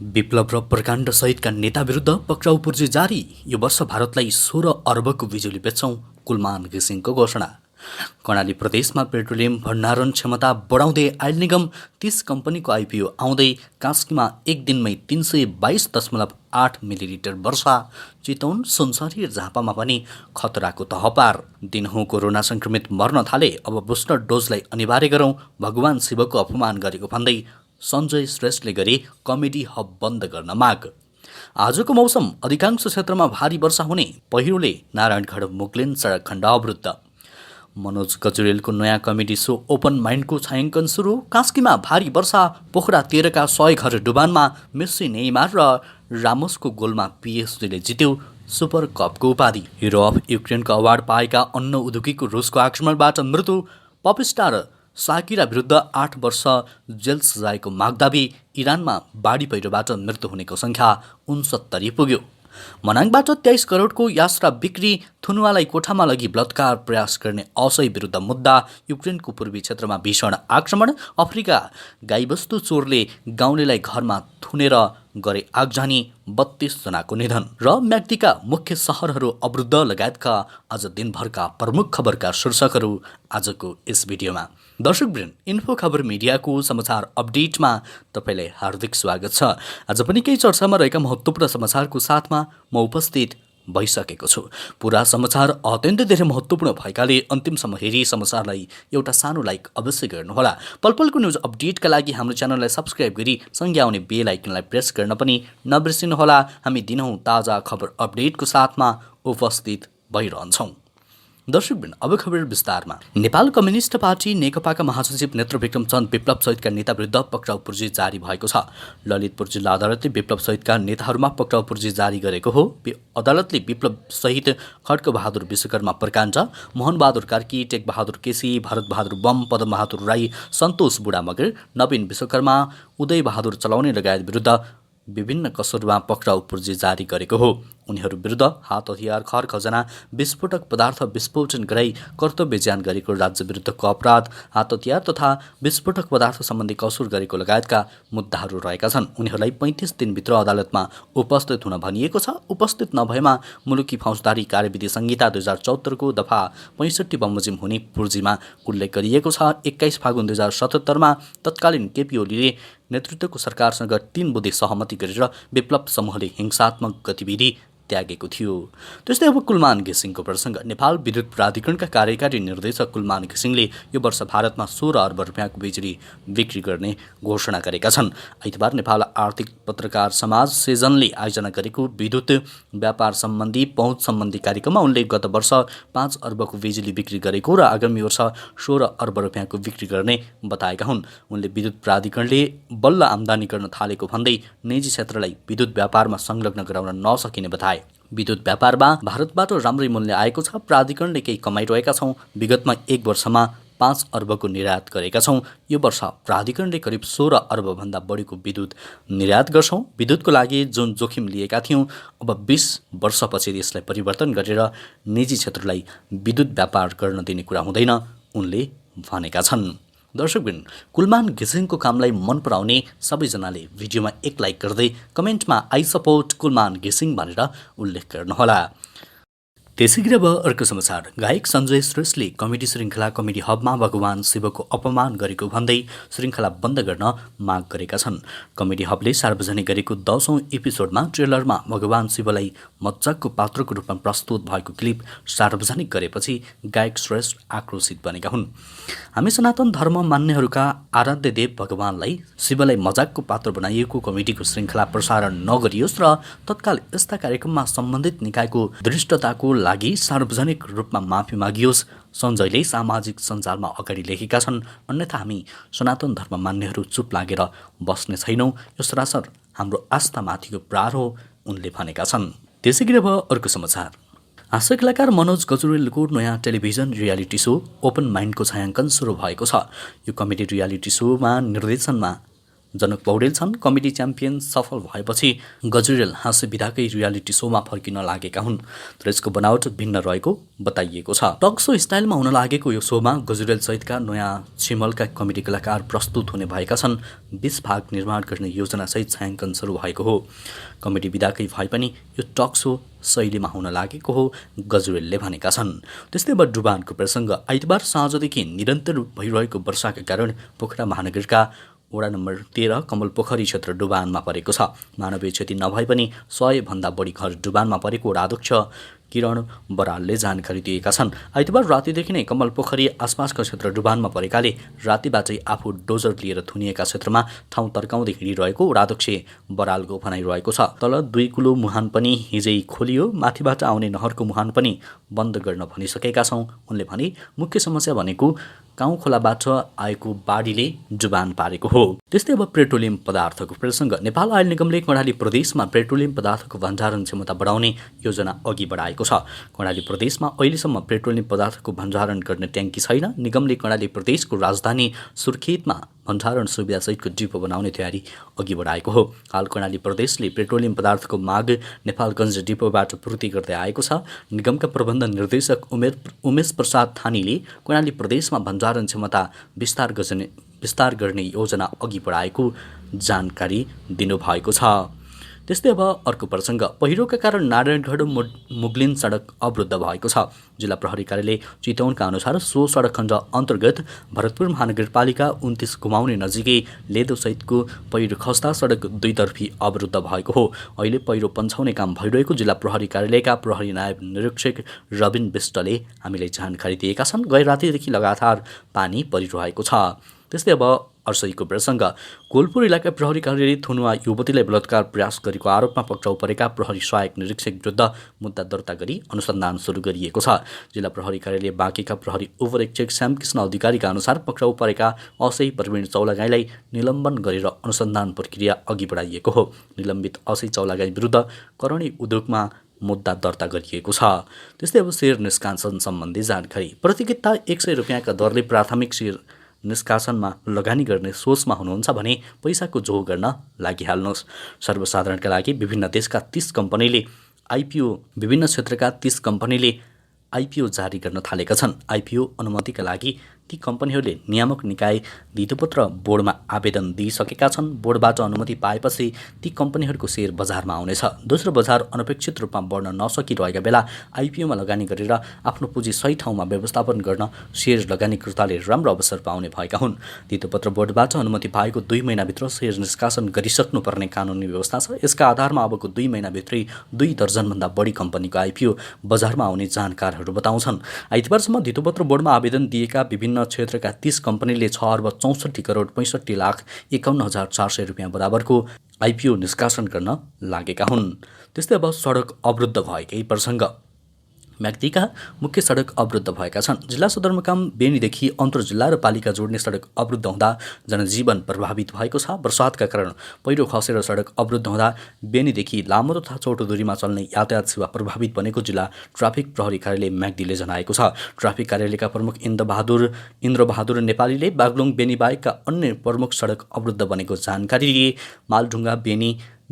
विप्लव र प्रकाण्ड सहितका नेता विरुद्ध पक्राउ पूर्जी जारी। यो वर्ष भारतलाई 16 अर्बको बिजुली बेच्छौं, कुलमान घिसिङको घोषणा। कर्णाली प्रदेशमा पेट्रोलियम भण्डारण क्षमता बढाउँदै आयल निगम 30 कम्पनीको आइपिओ आउँदै कास्कीमा एक दिनमै 322.8 मिलिलिटर वर्षा। चितवन, सुनसरी र झापामा पनि खतराको तह पार। दिनहुँ कोरोना संक्रमित मर्न थाले, अब बुस्टर डोजलाई अनिवार्य गरौँ, भगवान शिवको अपमान गरेको भन्दै सञ्जय श्रेष्ठले गरे कमेडी हब बन्द गर्न माग। आजको मौसम अधिकांश क्षेत्रमा भारी वर्षा हुने, पहिरोले नारायणगढ मुगलिन सडक खण्ड अवरुद्ध। मनोज गजुरेलको नयाँ कमेडी सो ओपन माइन्डको छायाङ्कन सुरु। कास्कीमा भारी वर्षा, पोखरा 13का 100 घर डुबानमा मेस्सी, नेइमार र रामोसको गोलमा पिएसजीले जित्यो सुपर कपको उपाधि। हिरो अफ युक्रेनको अवार्ड पाएका अन्न उद्योगीको रुसको आक्रमणबाट मृत्यु। पप स्टार साकिरा विरुद्ध 8 वर्ष जेल सजायको माग दाबी। इरानमा बाढी पहिरोबाट मृत्यु हुनेको सङ्ख्या 69 पुग्यो। मनाङबाट 23 करोडको यात्रा बिक्री। थुनुवालाई कोठामा लगी बलात्कार प्रयास गर्ने असय विरुद्ध मुद्दा। युक्रेनको पूर्वी क्षेत्रमा भीषण आक्रमण। अफ्रिका गाईबस्तु चोरले गाउँलेलाई घरमा थुनेर गरे आगजानी, 32 जनाको निधन। र म्याग्दीका मुख्य सहरहरू अवरुद्ध लगायतका आज दिनभरका प्रमुख खबरका शीर्षकहरू आजको यस भिडियोमा। दर्शकवृन्द, इन्फो खबर मिडियाको समाचार अपडेटमा तपाईँलाई हार्दिक स्वागत छ। आज पनि केही चर्चामा रहेका महत्त्वपूर्ण समाचारको साथमा म उपस्थित भइसकेको छु। पुरा समाचार अत्यन्तै धेरै महत्त्वपूर्ण भएकाले अन्तिमसम्म हेरी समाचारलाई एउटा सानो लाइक अवश्य गर्नुहोला। पलपलको न्युज अपडेटका लागि हाम्रो च्यानललाई सब्सक्राइब गरी सँगै आउने बेल आइकनलाई प्रेस गर्न पनि नबिर्सिनुहोला। हामी दिनहुँ ताजा खबर अपडेटको साथमा उपस्थित भइरहन्छौँ। दर्शकवृन्द, अब खबर विस्तारमा। नेपाल कम्युनिस्ट पार्टी नेकपाका महासचिव नेत्र विक्रम चन्द विप्लव सहितका नेता विरुद्ध पक्राउ पूर्जी जारी भएको छ। ललितपुर जिल्ला अदालतले विप्लव सहितका नेताहरूमा पक्राउ पूर्जी जारी गरेको हो। अदालतले विप्लव सहित खड्कबहादुर विश्वकर्मा प्रकाण्ड, मोहनबहादुर कार्की, टेकबहादुर केसी, भरतबहादुर बम, पदमबहादुर राई, सन्तोष बुढा मगर, नवीन विश्वकर्मा, उदयबहादुर चलाउने लगायत विरुद्ध विभिन्न कसुरमा पक्राउ पूर्जी जारी गरेको हो। उनीहरू विरुद्ध हात हतियार, खर खजना, विस्फोटक पदार्थ विस्फोटन गराई कर्तव्य ज्यान गरेको राज्य विरुद्धको अपराध, हात हतियार तथा विस्फोटक पदार्थ सम्बन्धी कसुर गरेको लगायतका मुद्दाहरू रहेका छन्। उनीहरूलाई 35 दिनभित्र अदालतमा उपस्थित हुन भनिएको छ। उपस्थित नभएमा मुलुकी फौजदारी कार्यविधि संहिता 2074 को दफा 65 बमोजिम हुने पूर्जीमा उल्लेख गरिएको छ। 21 फागुन 2077 मा तत्कालीन केपी ओलीले नेतृत्वको सरकारसँग 3 बुँदे सहमति गरेर विप्लव समूहले हिंसात्मक गतिविधि त्यागेको थियो। त्यस्तै अब कुलमान घिसिङको प्रसङ्ग। नेपाल विद्युत प्राधिकरणका कार्यकारी निर्देशक कुलमान घिसिङले यो वर्ष भारतमा 16 अर्ब रुपियाँको बिजुली बिक्री गर्ने घोषणा गरेका छन्। आइतबार नेपाल आर्थिक पत्रकार समाज सेजनले आयोजना गरेको विद्युत व्यापार सम्बन्धी पहुँच सम्बन्धी कार्यक्रममा उनले गत वर्ष 5 अर्बको बिजुली बिक्री गरेको र आगामी वर्ष 16 अर्ब रुपियाँको बिक्री गर्ने बताएका हुन्। उनले विद्युत प्राधिकरणले बल्ल आम्दानी गर्न थालेको भन्दै निजी क्षेत्रलाई विद्युत व्यापारमा संलग्न गराउन नसकिने बताए। विद्युत व्यापारमा भारतबाट राम्रै मूल्य आएको छ। प्राधिकरणले केही कमाइरहेका छौँ। विगतमा 1 वर्षमा 5 अर्बको निर्यात गरेका छौँ। यो वर्ष प्राधिकरणले करिब 16 अर्बभन्दा बढीको विद्युत निर्यात गर्छौँ। विद्युतको लागि जुन जोखिम लिएका थियौँ, अब 20 वर्षपछि यसलाई परिवर्तन गरेर निजी क्षेत्रलाई विद्युत व्यापार गर्न दिने कुरा हुँदैन, उनले भनेका छन्। दर्शकवृन्द, कुलमान घिसिङको कामलाई मन पराउने सबैजनाले भिडियोमा एक लाइक गर्दै कमेन्टमा आई सपोर्ट कुलमान घिसिङ भनेर उल्लेख गर्नुहोला। त्यसैगरी अब अर्को समाचार। गायक सञ्जय श्रेष्ठले कमेडी श्रृङ्खला कमेडी हबमा भगवान शिवको अपमान गरेको भन्दै श्रृङ्खला बन्द गर्न माग गरेका छन्। कमेडी हबले सार्वजनिक गरेको 10औं एपिसोडमा ट्रेलरमा भगवान शिवलाई मजाकको पात्रको रूपमा प्रस्तुत भएको क्लिप सार्वजनिक गरेपछि गायक श्रेष्ठ आक्रोशित बनेका हुन्। हामी सनातन धर्म मान्नेहरूका आराध्य देव भगवानलाई शिवलाई मजाकको पात्र बनाइएको कमेडीको श्रृङ्खला प्रसारण नगरियोस् र तत्काल यस्ता कार्यक्रममा सम्बन्धित निकायको दृष्टताको लागि सार्वजनिक रूपमा माफी मागियोस्, सञ्जयले सामाजिक सञ्जालमा अगाडि लेखेका छन्। अन्यथा हामी सनातन धर्म मान्नेहरू चुप लागेर बस्ने छैनौँ। यो सरासर हाम्रो आस्थामाथिको प्रहार हो, उनले भनेका छन्। त्यसैगरी अब अर्को समाचार। हास्य कलाकार मनोज गजुरेलको नयाँ टेलिभिजन रियालिटी सो ओपन माइन्डको छायाङ्कन सुरु भएको छ। यो कमेडी रियालिटी सोमा निर्देशनमा जनक पौडेल छन्। कमेडी च्याम्पियन सफल भएपछि गजुरेल हाँस्य विधाकै रियालिटी सोमा फर्किन लागेका हुन् तर यसको बनावट भिन्न रहेको बताइएको छ। टक सो स्टाइलमा हुन लागेको यो शोमा गजुरेल सहितका नयाँ छिमलका कमेडी कलाकार प्रस्तुत हुने भएका छन्। 20 भाग निर्माण गर्ने योजनासहित छायाङ्कन सुरु भएको हो। कमेडी विधाकै भए पनि यो टक सो शैलीमा हुन लागेको हो गजुरेलले भनेका छन्। त्यस्तै अब डुबानको प्रसङ्ग आइतबार साँझदेखि निरन्तर भइरहेको वर्षाका कारण पोखरा महानगरका वडा नम्बर 13 कमल पोखरी क्षेत्र डुबानमा परेको छ। मानवीय क्षति नभए पनि 100 भन्दा बढी घर डुबानमा परेको वडा अध्यक्ष किरण बरालले जानकारी दिएका छन्। आइतबार रातिदेखि नै कमल पोखरी आसपासका क्षेत्र डुबानमा परेकाले रातिबाटै आफू डोजर लिएर थुनिएका क्षेत्रमा ठाउँ तर्काउँदै हिँडिरहेको वडाध्यक्ष बरालको भनाइरहेको छ। तल 2 कुलो मुहान पनि हिजै खोलियो, माथिबाट आउने नहरको मुहान पनि बन्द गर्न भनिसकेका छौँ उनले भने। मुख्य समस्या भनेको गाउँ खोलाबाट आएको बाढीले डुबान पारेको हो। त्यस्तै अब पेट्रोलियम पदार्थको प्रसङ्ग नेपाल आयल निगमले कर्णाली प्रदेशमा पेट्रोलियम पदार्थको भण्डारण क्षमता बढाउने योजना अघि बढाएको छ। कर्णाली प्रदेशमा अहिलेसम्म पेट्रोलियम पदार्थको भण्डारण गर्ने ट्याङ्की छैन। निगमले कर्णाली प्रदेशको राजधानी सुर्खेतमा भण्डारण सुविधासहितको डिपो बनाउने तयारी अघि बढाएको हो। हाल कर्णाली प्रदेशले पेट्रोलियम पदार्थको माग नेपालगञ्ज डिपोबाट पूर्ति गर्दै आएको छ। निगमका प्रबन्ध निर्देशक उमेश प्रसाद थानीले कर्णाली प्रदेशमा भण्डारण क्षमता विस्तार गर्ने योजना अघि बढाएको जानकारी दिनुभएको छ। त्यस्तै अब अर्को प्रसङ्ग पहिरोका कारण नारायणगढ मुगलिन सडक अवरुद्ध भएको छ। जिल्ला प्रहरी कार्यालय चितवनका अनुसार सो सडक खण्ड अन्तर्गत भरतपुर महानगरपालिका 29 घुमाउने नजिकै लेदोसहितको पहिरो खस्दा सडक दुईतर्फी अवरुद्ध भएको हो। अहिले पहिरो पन्छाउने काम भइरहेको जिल्ला प्रहरी कार्यालयका प्रहरी नायब निरीक्षक रबिन विष्टले हामीलाई जानकारी दिएका छन्। गै रातिदेखि लगातार पानी परिरहेको छ। त्यस्तै अब अर्सैको प्रसङ्ग कोलपुर इलाका प्रहरी कार्यालय थुनुवा युवतीलाई बलात्कार प्रयास गरेको आरोपमा पक्राउ परेका प्रहरी सहायक निरीक्षक विरुद्ध मुद्दा दर्ता गरी अनुसन्धान सुरु गरिएको छ। जिल्ला प्रहरी कार्यालय बाँकेका प्रहरी उपरीक्षक श्यामकृष्ण अधिकारीका अनुसार पक्राउ परेका असै प्रवीण चौलागाईलाई निलम्बन गरेर अनुसन्धान प्रक्रिया अघि बढाइएको हो। निलम्बित असै चौलागाई विरुद्ध करणी उद्योगमा मुद्दा दर्ता गरिएको छ। त्यस्तै अब सेयर निष्कासन सम्बन्धी जानकारी प्रतिकिता 100 रुपियाँका दरले प्राथमिक सेयर निष्कासनमा लगानी गर्ने सोचमा हुनुहुन्छ भने पैसाको जोह गर्न लागिहाल्नुहोस्। सर्वसाधारणका लागि विभिन्न देशका 30 कम्पनीले विभिन्न क्षेत्रका 30 कम्पनीले आइपिओ जारी गर्न थालेका छन्। आइपिओ अनुमतिका लागि ती कम्पनीहरूले नियामक निकाय धितोपत्र बोर्डमा आवेदन दिइसकेका छन्। बोर्डबाट अनुमति पाएपछि ती कम्पनीहरूको सेयर बजारमा आउनेछ। दोस्रो बजार अनपेक्षित रूपमा बढ्न नसकिरहेका बेला आइपिओमा लगानी गरेर आफ्नो पुँजी सही ठाउँमा व्यवस्थापन गर्न सेयर लगानीकर्ताले राम्रो अवसर पाउने भएका हुन्। धितोपत्र बोर्डबाट अनुमति पाएको 2 महिनाभित्र सेयर निष्कासन गरिसक्नुपर्ने कानुनी व्यवस्था छ। यसका आधारमा अबको 2 महिनाभित्रै 2 दर्जनभन्दा बढी कम्पनीको आइपिओ बजारमा आउने जानकारहरू बताउँछन्। आइतबारसम्म धितोपत्र बोर्डमा आवेदन दिएका विभिन्न क्षेत्रका 30 कम्पनीले 6 अर्ब 64 करोड 65 लाख 51,400 रुपियाँ बराबरको आइपिओ निष्कासन गर्न लागेका हुन्। त्यस्तै अब सडक अवरुद्ध भएकै प्रसङ्ग म्याग्दीका मुख्य सडक अवरुद्ध भएका छन्। जिल्ला सदरमुकाम बेनीदेखि अन्तर्जिल्ला र पालिका जोड्ने सडक अवरुद्ध हुँदा जनजीवन प्रभावित भएको छ। वर्षातका कारण पहिरो खसेर सडक अवरुद्ध हुँदा बेनीदेखि लामो तथा छोटो दूरीमा चल्ने यातायात सेवा प्रभावित बनेको जिल्ला ट्राफिक प्रहरी कार्यालय म्याग्दीले जनाएको छ। ट्राफिक कार्यालयका प्रमुख इन्द्रबहादुर नेपालीले बागलुङ बेनी बाहेकका अन्य प्रमुख सडक अवरुद्ध बनेको जानकारी दिए। मालढुङ्गा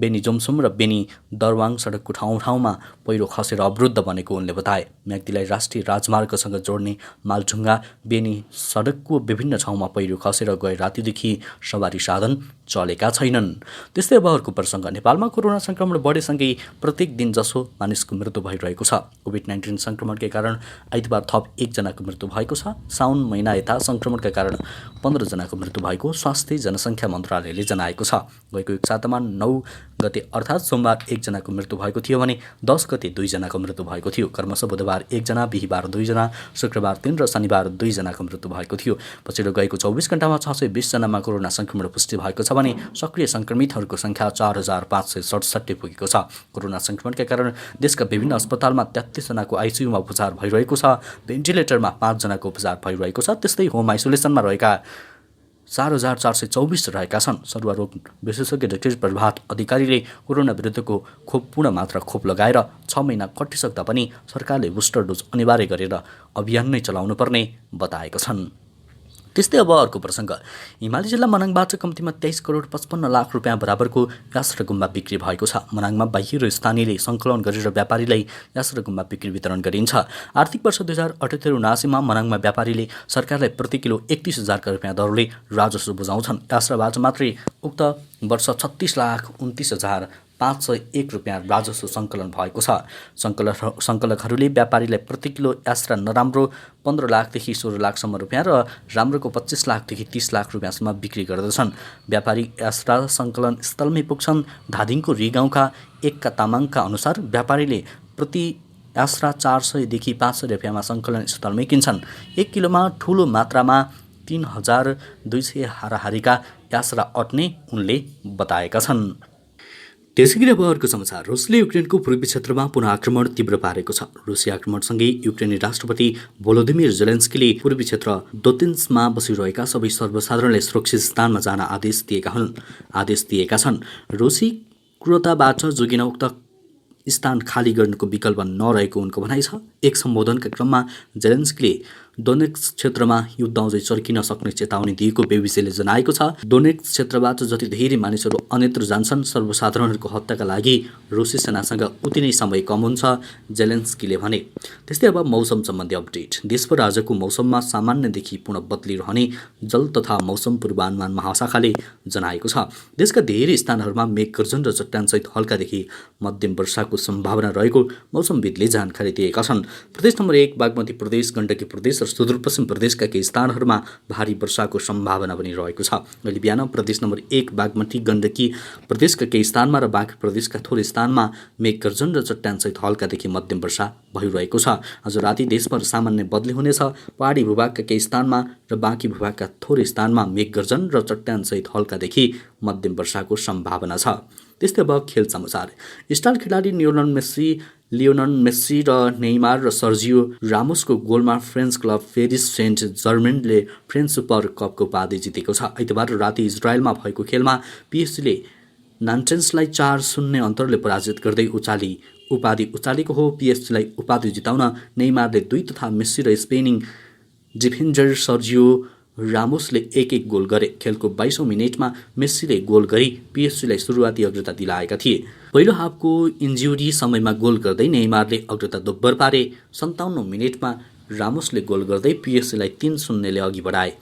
बेनी जोमसुम र बेनी दरवाङ सडकको ठाउँमा पहिरो खसेर अवरुद्ध बनेको उनले बताए। म्याग्दीलाई राष्ट्रिय राजमार्गसँग जोड्ने मालढुङ्गा बेनी सडकको विभिन्न ठाउँमा पहिरो खसेर गए रातिदेखि सवारी साधन चलेका छैनन्। त्यस्तै अब अर्को प्रसङ्ग नेपालमा कोरोना सङ्क्रमण बढेसँगै प्रत्येक दिन जसो मानिसको मृत्यु भइरहेको छ। कोभिड-19 सङ्क्रमणकै कारण आइतबार थप 1 जनाको मृत्यु भएको छ। साउन महिना यता सङ्क्रमणका कारण 15 जनाको मृत्यु भएको स्वास्थ्य जनसङ्ख्या मन्त्रालयले जनाएको छ। गएको एक सातामा 9 गते अर्थात् सोमबार 1 जनाको मृत्यु भएको थियो भने 10 गते 2 जनाको मृत्यु भएको थियो। क्रमशः बुधबार 1 जना, बिहिबार 2 जना, शुक्रबार 3 र शनिबार 2 जनाको मृत्यु भएको थियो। पछिल्लो गएको 24 घण्टामा 620 जनामा कोरोना सङ्क्रमण पुष्टि भएको छ भने सक्रिय सङ्क्रमितहरूको सङ्ख्या 4,567 पुगेको छ। कोरोना सङ्क्रमणका कारण देशका विभिन्न अस्पतालमा 33 जनाको आइसियुमा उपचार भइरहेको छ। भेन्टिलेटरमा 5 जनाको उपचार भइरहेको छ। त्यस्तै होम आइसोलेसनमा रहेका 4,424 रहेका छन्। सरुवा रोग विशेषज्ञ डाक्टर प्रभात अधिकारीले कोरोना विरुद्धको खोप पूर्ण मात्रा खोप लगाएर 6 महिना कटिसक्दा पनि सरकारले बुस्टर डोज अनिवार्य गरेर अभियान नै चलाउनुपर्ने बताएका छन्। त्यस्तै अब अर्को प्रसङ्ग हिमाली जिल्ला मनाङबाट कम्तीमा 23 करोड 55 लाख रुपियाँ बराबरको यास र गुम्बा बिक्री भएको छ। मनाङमा बाह्य र स्थानीयले सङ्कलन गरेर व्यापारीलाई यास र गुम्बा बिक्री वितरण गरिन्छ। आर्थिक वर्ष 2078-79मा मनाङमा व्यापारीले सरकारलाई प्रति किलो 31,000 रुपियाँ दरले राजस्व बुझाउँछन्। यास र बाजा मात्रै उक्त वर्ष 36,29,501 रुपियाँ राजस्व सङ्कलन भएको छ। सङ्कलकहरूले व्यापारीलाई प्रति किलो यास्रा नराम्रो 15 लाखदेखि 16 लाखसम्म रुपियाँ र राम्रोको 25 लाखदेखि 30 लाख रुपियाँसम्म बिक्री गर्दछन्। व्यापारी यास्रा सङ्कलन स्थलमै पुग्छन्। धादिङको रिगाउँका एकका तामाङका अनुसार व्यापारीले प्रति यास्रा 400 देखि 500 रुपियाँमा सङ्कलन स्थलमै किन्छन्। 1 किलोमा ठुलो मात्रामा 3,200 हाराहारीका यास्रा अट्ने उनले बताएका छन्। त्यसैगरी अब अर्को समाचार, रुसले युक्रेनको पूर्वी क्षेत्रमा पुनः आक्रमण तीव्र पारेको छ। रुसी आक्रमणसँगै युक्रेनी राष्ट्रपति भोलोदिमिर जेलेन्स्कीले पूर्वी क्षेत्र दोनेत्स्कमा बसिरहेका सबै सर्वसाधारणलाई सुरक्षित स्थानमा जान आदेश दिएका छन्। रुसी क्रूरताबाट जोगिन उक्त स्थान खाली गर्नुको विकल्प नरहेको उनको भनाइ छ। एक सम्बोधनका क्रममा जेलेन्स्कीले दोनेत्स्क क्षेत्रमा युद्ध अझै चर्किन सक्ने चेतावनी दिएको बीबीसीले जनाएको छ। दोनेत्स्क क्षेत्रबाट जति धेरै मानिसहरू अन्यत्र जान्छन्, सर्वसाधारणहरूको हत्याका लागि रुसी सेनासँग उति नै समय कम हुन्छ, जेलेन्स्कीले भने। त्यस्तै अब मौसम सम्बन्धी अपडेट। देशभर आजको मौसममा सामान्यदेखि पूर्ण बदली रहने जल तथा मौसम पूर्वानुमान महाशाखाले जनाएको छ। देशका धेरै स्थानहरूमा मेघगर्जन र चट्टानसहित हल्कादेखि मध्यम वर्षाको सम्भावना रहेको मौसमविदले जानकारी दिएका छन्। प्रदेश नम्बर 1 बागमती प्रदेश, गण्डकी प्रदेश र सुदूरपश्चिम प्रदेशका केही स्थानहरूमा भारी वर्षाको सम्भावना पनि रहेको छ। अहिले बिहान प्रदेश नम्बर 1 बागमती गण्डकी प्रदेशका केही स्थानमा र बाँकी प्रदेशका थोरै स्थानमा मेघगर्जन र चट्टानसहित हल्कादेखि मध्यम वर्षा भइरहेको छ। आज राति देशभर सामान्य बदली हुनेछ। पहाडी भूभागका केही स्थानमा र बाँकी भूभागका थोरै स्थानमा मेघगर्जन र चट्टानसहित हल्कादेखि मध्यम वर्षाको सम्भावना छ। त्यस्तै अब खेल समाचार। स्टार खेलाडी लियोनल मेस्सी र नेइमार र सर्जियो रामोसको गोलमा फ्रेन्च क्लब पेरिस सेन्ट जर्मेनले फ्रेन्च सुपर कपको उपाधि जितेको छ। आइतबार राति इजरायलमा भएको खेलमा पिएसजीले नान्टेन्सलाई 4-0 अन्तरले पराजित गर्दै उपाधि उचालेको हो। पिएसजीलाई उपाधि जिताउन नेइमारले 2 तथा मेस्सी र स्पेनी डिफेन्डर सर्जियो रामोसले 1-1 गोल गरे। खेलको 22औं मिनेटमा मेस्सीले गोल गरी पिएसजीलाई सुरुवाती अग्रता दिलाएका थिए। पहिलो हाफको इन्जुरी समयमा गोल गर्दै नेइमारले अग्रता दोब्बर पारे। 57औं मिनेटमा रामोसले गोल गर्दै पिएसजीलाई 3-0 ले अघि बढाए।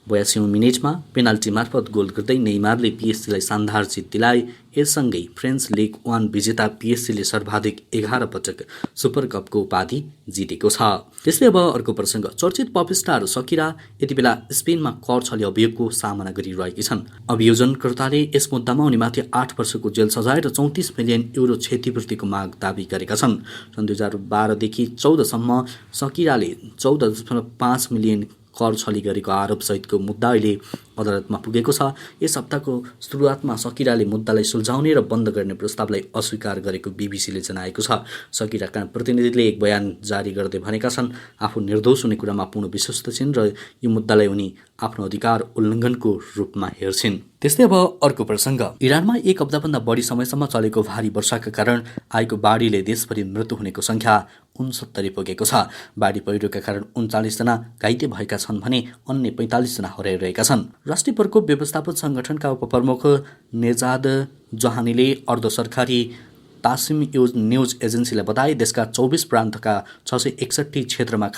82औं मिनेटमा पेनाल्टी मार्फत गोल गर्दै नेइमारले पिएसजीलाई शानदार जित दिलाए। यससँगै फ्रेन्च लिग 1 विजेता पिएसजीले सर्वाधिक 11 पटक सुपर कपको उपाधि जितेको छ। त्यस्तै अब अर्को प्रसङ्ग। चर्चित पप स्टार सकिरा यति बेला स्पेनमा कर छली अभियोगको सामना गरिरहेकी छन्। अभियोजनकर्ताले यस मुद्दामा उनीमाथि 8 वर्षको जेल सजाय र 34 मिलियन युरो क्षतिपूर्तिको माग दाबी गरेका छन्। सन् 2012 देखि 14 सम्म सकिराले 14.5 मिलियन कर छली गरेको आरोपसहितको मुद्दा अहिले अदालतमा पुगेको छ। यस हप्ताको सुरुवातमा सकिराले मुद्दालाई सुल्झाउने र बन्द गर्ने प्रस्तावलाई अस्वीकार गरेको बीबीसीले जनाएको छ। सकिराका प्रतिनिधिले एक बयान जारी गर्दै भनेका छन्, आफू निर्दोष हुने कुरामा पूर्ण विश्वस्त छिन् र यो मुद्दालाई उनी आफ्नो अधिकार उल्लङ्घनको रूपमा हेर्छिन्। त्यस्तै अब अर्को प्रसङ्ग। इरानमा 1 हप्ताभन्दा बढी समयसम्म चलेको भारी वर्षाका कारण आएको बाढीले देशभरि मृत्यु हुनेको सङ्ख्या 69 पुगेको छ। बाढी पहिरोका कारण 39 जना घाइते भएका छन् भने अन्य 45 जना हराइरहेका छन्। राष्ट्रिय प्रकोप व्यवस्थापन सङ्गठनका उपप्रमुख नेजाद जहानीले अर्ध सरकारी तासिम न्युज एजेन्सीलाई बताए, देशका 24 प्रान्तका 661 क्षेत्रमा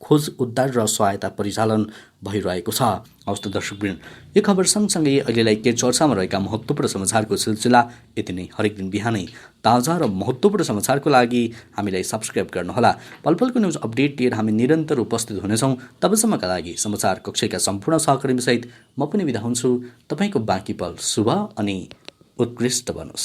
खोज उद्धार र सहायता परिचालन भइरहेको छ। हवस् दर्शकवृन्द, यो खबर सँगसँगै अहिलेलाई के चर्चामा रहेका महत्त्वपूर्ण समाचारको सिलसिला यति नै। हरेक दिन बिहानै ताजा र महत्त्वपूर्ण समाचारको लागि हामीलाई सब्सक्राइब गर्नुहोला। पलपलको न्युज अपडेट लिएर हामी निरन्तर उपस्थित हुनेछौँ। तबसम्मका लागि समाचार कक्षका सम्पूर्ण सहकर्मीसहित म पनि बिदा हुन्छु। तपाईँको बाँकी पल शुभ अनि उत्कृष्ट बनोस्।